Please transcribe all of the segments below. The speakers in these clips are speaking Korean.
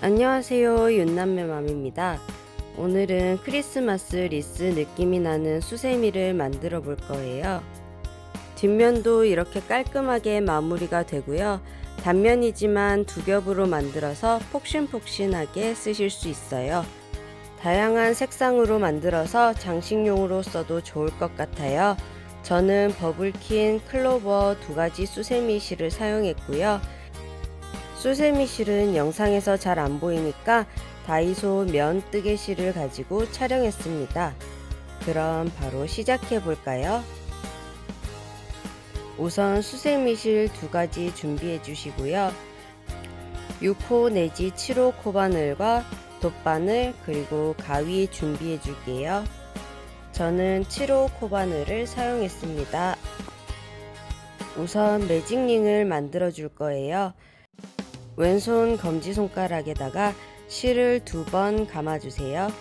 안녕하세요, 윤남매맘입니다. 오늘은 크리스마스 리스 느낌이 나는 수세미를 만들어 볼 거예요. 뒷면도 이렇게 깔끔하게 마무리가 되고요. 단면이지만 두 겹으로 만들어서 폭신폭신하게 쓰실 수 있어요. 다양한 색상으로 만들어서 장식용으로 써도 좋을 것 같아요. 저는 버블킨, 클로버 두 가지 수세미 실을 사용했고요. 수세미 실은 영상에서 잘 안 보이니까 다이소 면 뜨개 실을 가지고 촬영했습니다. 그럼 바로 시작해 볼까요? 우선 수세미 실 두 가지 준비해 주시고요. 6호 내지 7호 코바늘과 돗바늘 그리고 가위 준비해 줄게요. 저는 7호 코바늘을 사용했습니다. 우선 매직링을 만들어 줄 거예요. 왼손 검지손가락에다가 실을 2번 감아주세요.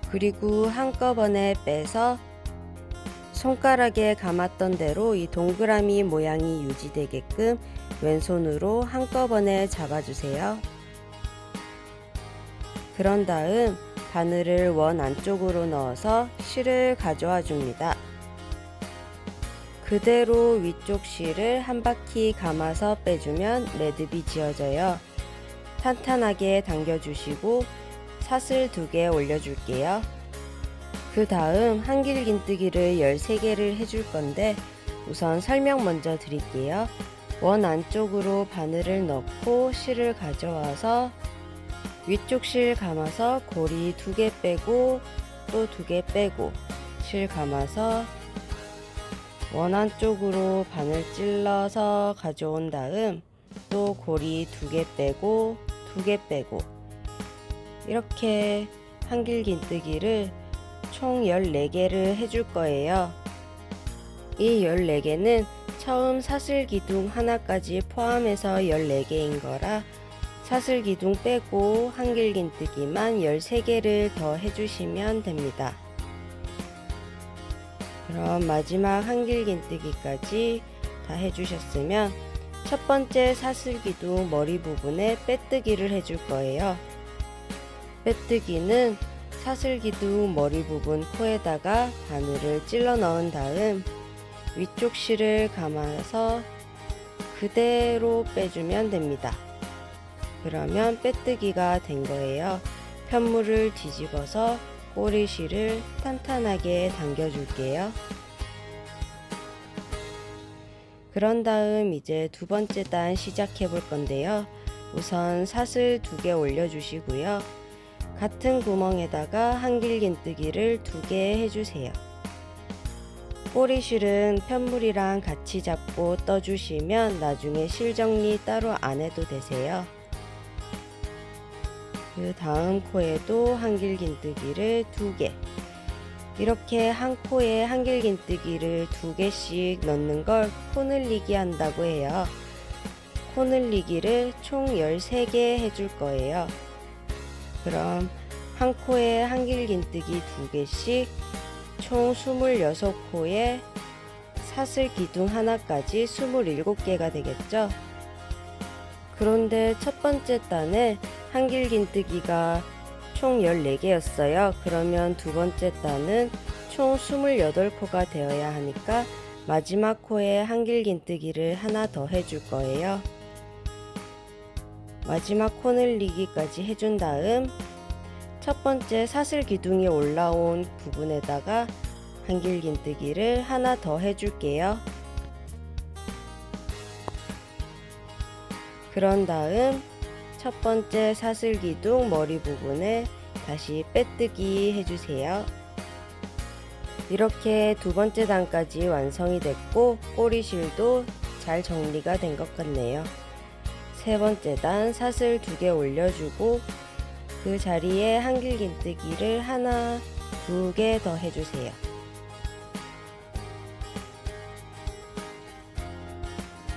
그리고 한꺼번에 빼서 손가락에 감았던 대로 이 동그라미 모양이 유지되게끔 왼손으로 한꺼번에 잡아주세요. 그런 다음 바늘을 원 안쪽으로 넣어서 실을 가져와 줍니다. 그대로 위쪽 실을 한 바퀴 감아서 빼주면 매듭이 지어져요. 탄탄하게 당겨주시고 사슬 2개 올려줄게요. 그 다음 한길긴뜨기를 13개를 해줄 건데 우선 설명 먼저 드릴게요. 원 안쪽으로 바늘을 넣고 실을 가져와서 위쪽 실 감아서 고리 2개 빼고 또 2개 빼고 실 감아서 원 안쪽으로 바늘 찔러서 가져온 다음 또 고리 2개 빼고 2개 빼고 이렇게 한길긴뜨기를 총 14개를 해줄 거예요. 이 14개는 처음 사슬기둥 하나까지 포함해서 14개인 거라 사슬기둥 빼고 한길긴뜨기만 13개를 더 해주시면 됩니다. 그럼 마지막 한길긴뜨기까지 다 해주셨으면 첫 번째 사슬기둥 머리 부분에 빼뜨기를 해줄 거예요. 빼뜨기는 사슬기둥 머리 부분 코에다가 바늘을 찔러 넣은 다음 위쪽 실을 감아서 그대로 빼주면 됩니다. 그러면 빼뜨기가 된 거예요. 편물을 뒤집어서 꼬리실을 탄탄하게 당겨줄게요. 그런 다음 이제 두 번째 단 시작해 볼 건데요. 우선 사슬 2개 올려주시고요. 같은 구멍에다가 한길긴뜨기를 2개 해주세요. 꼬리실은 편물이랑 같이 잡고 떠주시면 나중에 실 정리 따로 안 해도 되세요. 그 다음 코에도 한길긴뜨기를 2개. 이렇게 한 코에 한길긴뜨기를 2개씩 넣는 걸 코늘리기 한다고 해요. 코늘리기를 총 13개 해줄 거예요. 그럼 한 코에 한길긴뜨기 2개씩 총 26코에 사슬기둥 하나까지 27개가 되겠죠. 그런데 첫 번째 단에 한길긴뜨기가 총 14개였어요. 그러면 두 번째 단은 총 28코가 되어야 하니까 마지막 코에 한길긴뜨기를 하나 더 해줄 거예요. 마지막 코늘리기까지 해준 다음 첫 번째 사슬기둥이 올라온 부분에다가 한길긴뜨기를 하나 더 해줄게요. 그런 다음 첫 번째 사슬기둥 머리 부분에 다시 빼뜨기 해주세요. 이렇게 두 번째 단까지 완성이 됐고 꼬리실도 잘 정리가 된 것 같네요. 세 번째 단 사슬 2개 올려주고 그 자리에 한길긴뜨기를 하나, 2개 더 해주세요.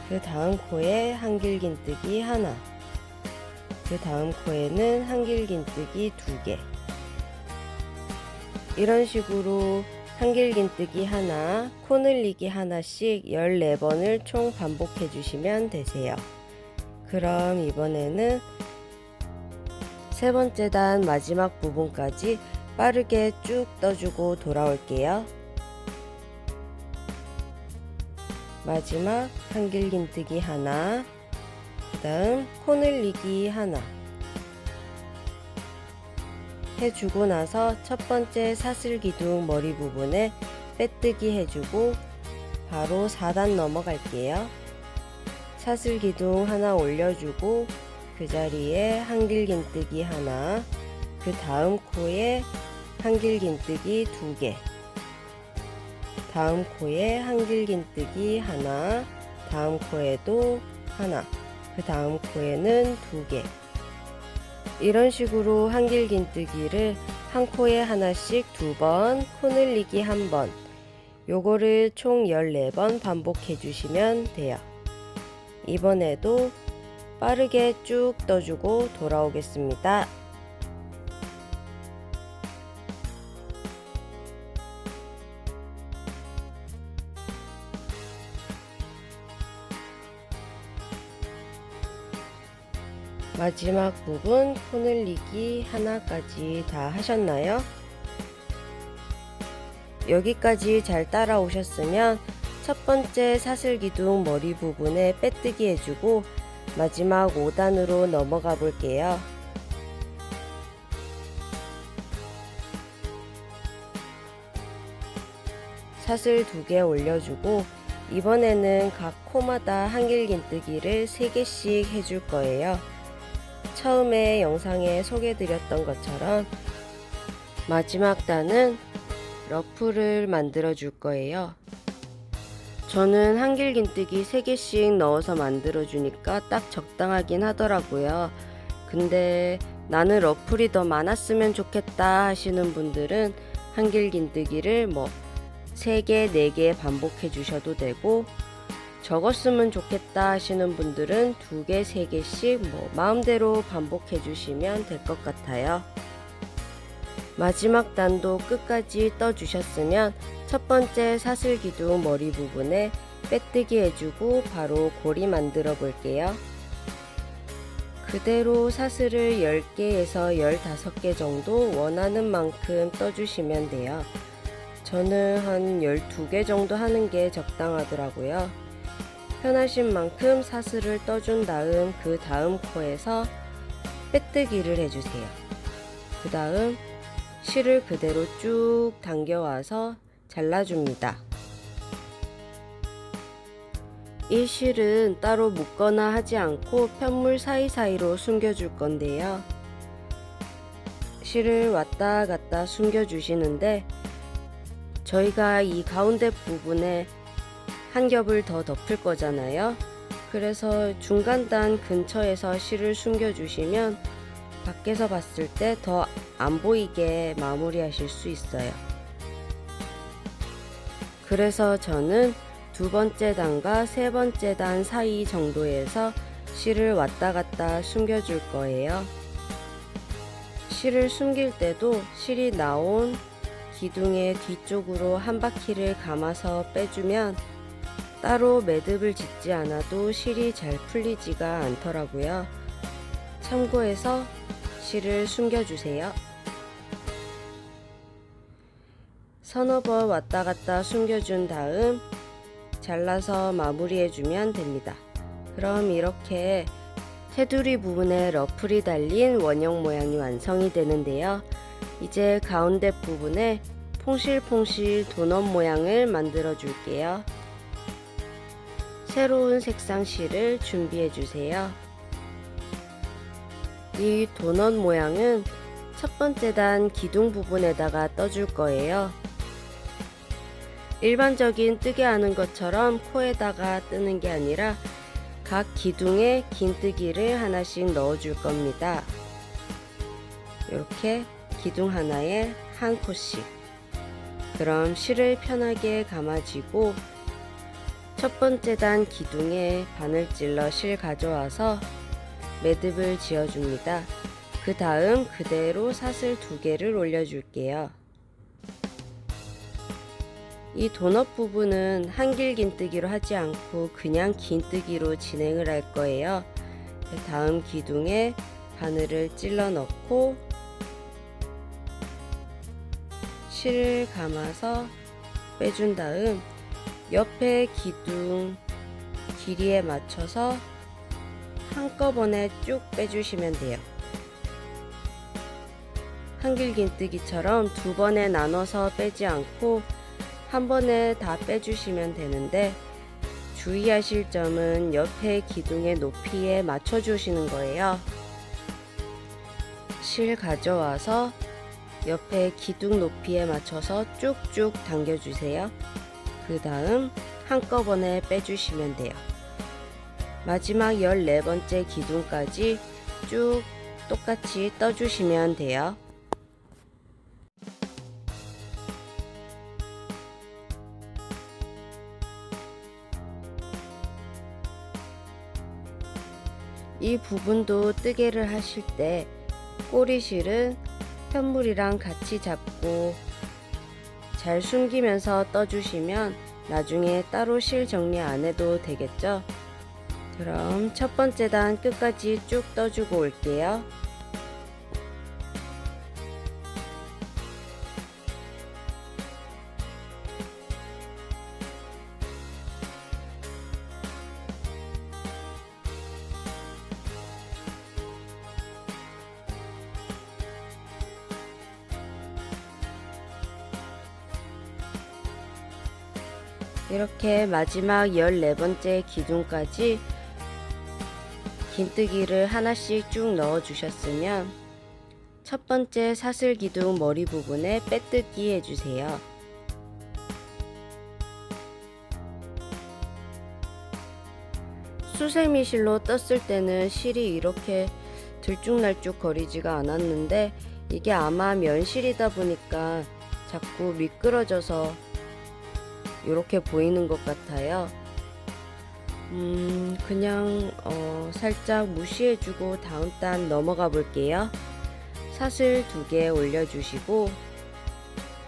그 다음 코에 한길긴뜨기 하나, 그 다음 코에는 한길긴뜨기 2개. 이런 식으로 한길긴뜨기 하나, 코늘리기 하나씩 14번을 총 반복해 주시면 되세요. 그럼 이번에는 세 번째 단 마지막 부분까지 빠르게 쭉 떠주고 돌아올게요. 마지막 한길긴뜨기 하나, 그 다음 코늘리기 하나 해주고 나서 첫 번째 사슬기둥 머리 부분에 빼뜨기 해주고 바로 4단 넘어갈게요. 사슬기둥 하나 올려주고 그 자리에 한길긴뜨기 하나, 그 다음 코에 한길긴뜨기 2개, 다음 코에 한길긴뜨기 하나, 다음 코에도 하나, 그 다음 코에는 2개. 이런 식으로 한길긴뜨기를 한 코에 하나씩 2번, 코늘리기 1번, 요거를 총 14번 반복해 주시면 돼요. 이번에도 빠르게 쭉 떠주고 돌아오겠습니다. 마지막 부분 코늘리기 하나까지 다 하셨나요? 여기까지 잘 따라오셨으면 첫 번째 사슬기둥 머리 부분에 빼뜨기 해주고 마지막 5단으로 넘어가 볼게요. 사슬 2개 올려주고 이번에는 각 코마다 한길긴뜨기를 3개씩 해줄 거예요. 처음에 영상에 소개드렸던 것처럼 마지막 단은 러프를 만들어 줄 거예요. 저는 한길긴뜨기 3개씩 넣어서 만들어 주니까 딱 적당하긴 하더라고요. 근데 나는 러플이 더 많았으면 좋겠다 하시는 분들은 한길긴뜨기를 3개, 4개 반복해 주셔도 되고, 적었으면 좋겠다 하시는 분들은 2개, 3개씩 마음대로 반복해 주시면 될 것 같아요. 마지막 단도 끝까지 떠 주셨으면 첫 번째 사슬기둥 머리 부분에 빼뜨기 해주고 바로 고리 만들어 볼게요. 그대로 사슬을 10개에서 15개 정도 원하는 만큼 떠주시면 돼요. 저는 한 12개 정도 하는 게 적당하더라고요. 편하신 만큼 사슬을 떠준 다음 그 다음 코에서 빼뜨기를 해주세요. 그 다음 실을 그대로 쭉 당겨와서 잘라줍니다. 이 실은 따로 묶거나 하지 않고 편물 사이사이로 숨겨줄 건데요. 실을 왔다 갔다 숨겨주시는데 저희가 이 가운데 부분에 한 겹을 더 덮을 거잖아요. 그래서 중간단 근처에서 실을 숨겨주시면 밖에서 봤을 때 더 안 보이게 마무리 하실 수 있어요. 그래서 저는 두 번째 단과 세 번째 단 사이 정도에서 실을 왔다 갔다 숨겨줄 거예요. 실을 숨길 때도 실이 나온 기둥의 뒤쪽으로 한 바퀴를 감아서 빼주면 따로 매듭을 짓지 않아도 실이 잘 풀리지가 않더라고요. 참고해서 실을 숨겨주세요. 서너 번 왔다 갔다 숨겨준 다음 잘라서 마무리해주면 됩니다. 그럼 이렇게 테두리 부분에 러플이 달린 원형 모양이 완성이 되는데요. 이제 가운데 부분에 퐁실퐁실 도넛 모양을 만들어 줄게요. 새로운 색상 실을 준비해 주세요. 이 도넛 모양은 첫 번째 단 기둥 부분에다가 떠줄 거예요. 일반적인 뜨개 하는 것처럼 코에다가 뜨는 게 아니라 각 기둥에 긴뜨기를 하나씩 넣어 줄 겁니다. 이렇게 기둥 하나에 한 코씩. 그럼 실을 편하게 감아지고 첫 번째 단 기둥에 바늘질러 실 가져와서 매듭을 지어줍니다. 그 다음 그대로 사슬 2개를 올려줄게요. 이 도넛 부분은 한길긴뜨기로 하지 않고 그냥 긴뜨기로 진행을 할 거예요. 다음 기둥에 바늘을 찔러 넣고 실을 감아서 빼준 다음 옆에 기둥 길이에 맞춰서 한꺼번에 쭉 빼주시면 돼요. 한길긴뜨기처럼 두 번에 나눠서 빼지 않고 한 번에 다 빼주시면 되는데, 주의하실 점은 옆에 기둥의 높이에 맞춰 주시는 거예요. 실 가져와서 옆에 기둥 높이에 맞춰서 쭉쭉 당겨주세요. 그 다음 한꺼번에 빼주시면 돼요. 마지막 14번째 기둥까지 쭉 똑같이 떠주시면 돼요. 이 부분도 뜨개를 하실 때 꼬리실은 편물이랑 같이 잡고 잘 숨기면서 떠주시면 나중에 따로 실 정리 안 해도 되겠죠? 그럼 첫 번째 단 끝까지 쭉 떠주고 올게요. 이렇게 마지막 14번째 기둥까지 긴뜨기를 하나씩 쭉 넣어 주셨으면 첫 번째 사슬 기둥 머리 부분에 빼뜨기 해주세요. 수세미 실로 떴을 때는 실이 이렇게 들쭉날쭉 거리지가 않았는데, 이게 아마 면실이다 보니까 자꾸 미끄러져서 이렇게 보이는 것 같아요. 그냥 살짝 무시해주고 다음 단 넘어가 볼게요. 사슬 2개 올려주시고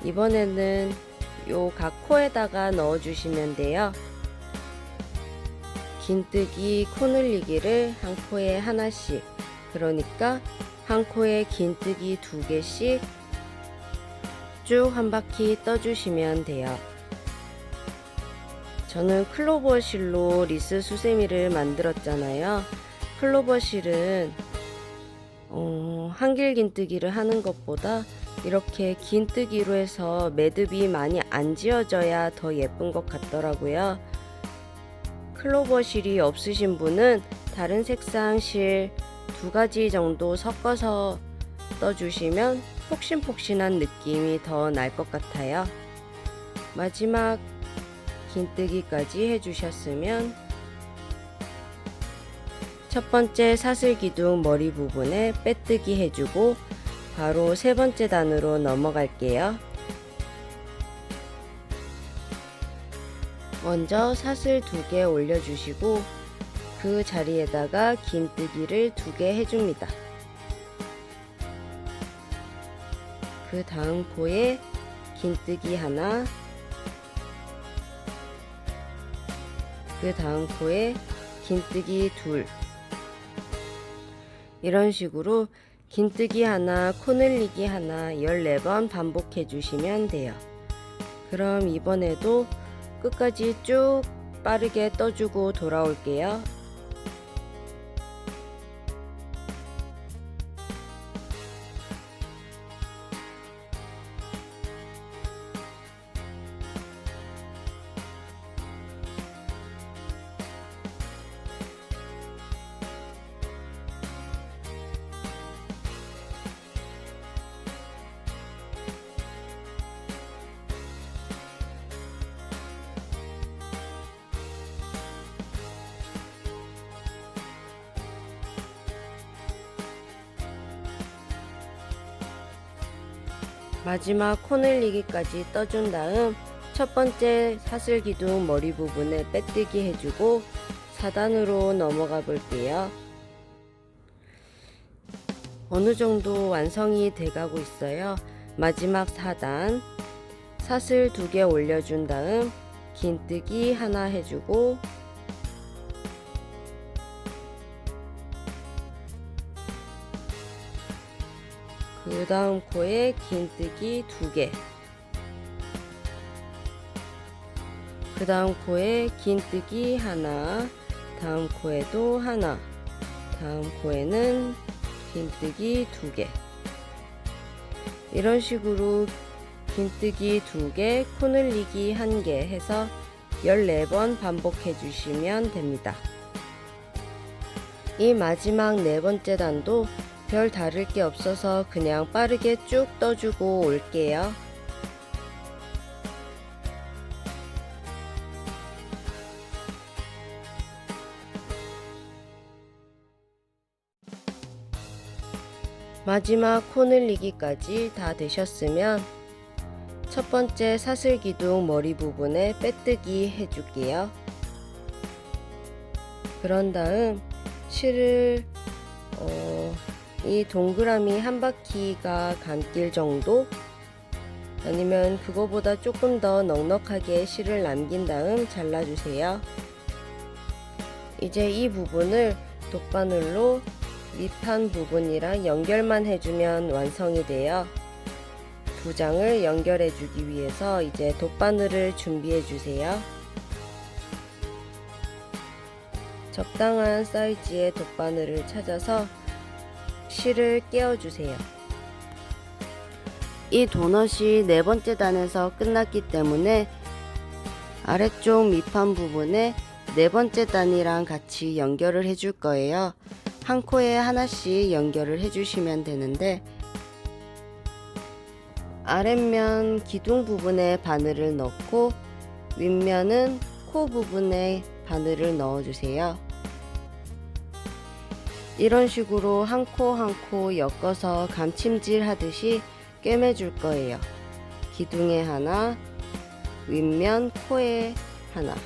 이번에는 요 각 코에다가 넣어주시면 돼요. 긴뜨기 코늘리기를 한 코에 하나씩, 그러니까 한 코에 긴뜨기 2개씩 쭉 한 바퀴 떠주시면 돼요. 저는 클로버 실로 리스 수세미를 만들었잖아요. 클로버 실은 한길 긴뜨기를 하는 것보다 이렇게 긴뜨기로 해서 매듭이 많이 안 지어져야 더 예쁜 것 같더라고요. 클로버 실이 없으신 분은 다른 색상 실 2가지 정도 섞어서 떠주시면 폭신폭신한 느낌이 더 날 것 같아요. 마지막 긴뜨기까지 해주셨으면 첫 번째 사슬 기둥 머리 부분에 빼뜨기 해주고 바로 세 번째 단으로 넘어갈게요. 먼저 사슬 2개 올려주시고 그 자리에다가 긴뜨기를 2개 해줍니다. 그 다음 코에 긴뜨기 하나, 그 다음 코에 긴뜨기 2, 이런 식으로 긴뜨기 하나, 코늘리기 하나 14번 반복해 주시면 돼요. 그럼 이번에도 끝까지 쭉 빠르게 떠주고 돌아올게요. 마지막 코늘리기까지 떠준 다음 첫 번째 사슬 기둥 머리 부분에 빼뜨기 해주고 4단으로 넘어가 볼게요. 어느 정도 완성이 돼가고 있어요. 마지막 4단 사슬 2개 올려준 다음 긴뜨기 하나 해주고 그 다음 코에 긴뜨기 2개, 그 다음 코에 긴뜨기 하나, 다음 코에도 하나, 다음 코에는 긴뜨기 2개. 이런 식으로 긴뜨기 2개, 코늘리기 1개 해서 14번 반복해 주시면 됩니다. 이 마지막 4번째 단도 별 다를 게 없어서 그냥 빠르게 쭉 떠주고 올게요. 마지막 코늘리기까지 다 되셨으면 첫 번째 사슬기둥 머리 부분에 빼뜨기 해줄게요. 그런 다음 실을 이 동그라미 한 바퀴가 감길 정도, 아니면 그거보다 조금 더 넉넉하게 실을 남긴 다음 잘라주세요. 이제 이 부분을 돗바늘로 밑판 부분이랑 연결만 해주면 완성이 돼요. 두 장을 연결해 주기 위해서 이제 돗바늘을 준비해 주세요. 적당한 사이즈의 돗바늘을 찾아서 실을 끼워 주세요. 이 도넛이 4번째 단에서 끝났기 때문에 아래쪽 밑판 부분에 4번째 단이랑 같이 연결을 해줄 거예요. 한 코에 하나씩 연결을 해주시면 되는데, 아랫면 기둥 부분에 바늘을 넣고 윗면은 코 부분에 바늘을 넣어주세요. 이런 식으로 한 코 한 코 엮어서 감침질 하듯이 꿰매줄 거예요. 기둥에 하나, 윗면 코에 하나,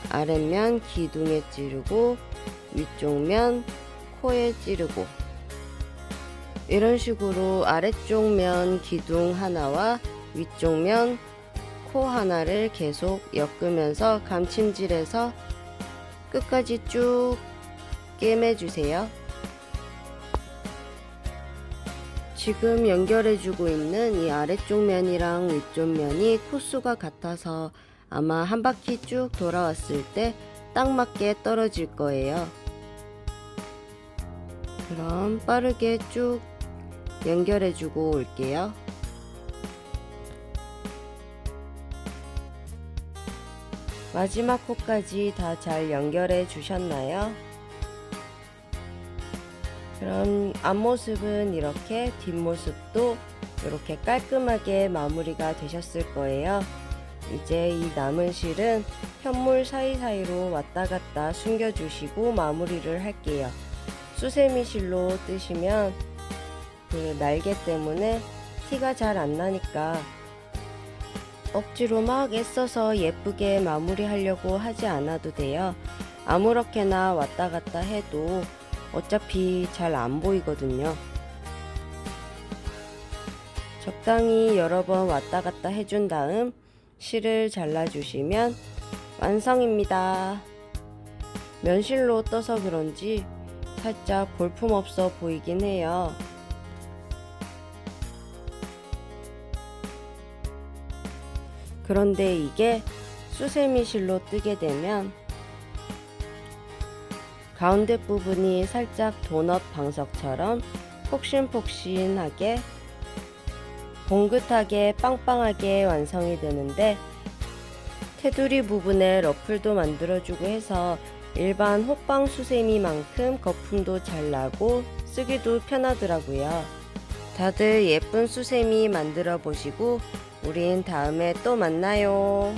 아랫면 기둥에 찌르고 위쪽 면 코에 찌르고, 이런 식으로 아래쪽 면 기둥 하나와 위쪽 면 코 하나를 계속 엮으면서 감침질해서 끝까지 쭉 꿰매주세요. 지금 연결해주고 있는 이 아래쪽 면이랑 위쪽 면이 코수가 같아서 아마 한 바퀴 쭉 돌아왔을 때 딱 맞게 떨어질 거예요. 그럼 빠르게 쭉 연결해주고 올게요. 마지막 코까지 다 잘 연결해 주셨나요? 그럼 앞모습은 이렇게, 뒷모습도 이렇게 깔끔하게 마무리가 되셨을 거예요. 이제 이 남은 실은 현물 사이사이로 왔다 갔다 숨겨주시고 마무리를 할게요. 수세미 실로 뜨시면 그 날개 때문에 티가 잘 안 나니까 억지로 막 애써서 예쁘게 마무리하려고 하지 않아도 돼요. 아무렇게나 왔다 갔다 해도 어차피 잘 안 보이거든요. 적당히 여러 번 왔다 갔다 해준 다음 실을 잘라주시면 완성입니다. 면실로 떠서 그런지 살짝 볼품없어 보이긴 해요. 그런데 이게 수세미 실로 뜨게 되면 가운데 부분이 살짝 도넛 방석처럼 폭신폭신하게 봉긋하게 빵빵하게 완성이 되는데, 테두리 부분에 러플도 만들어주고 해서 일반 호빵 수세미만큼 거품도 잘 나고 쓰기도 편하더라고요. 다들 예쁜 수세미 만들어 보시고 우린 다음에 또 만나요.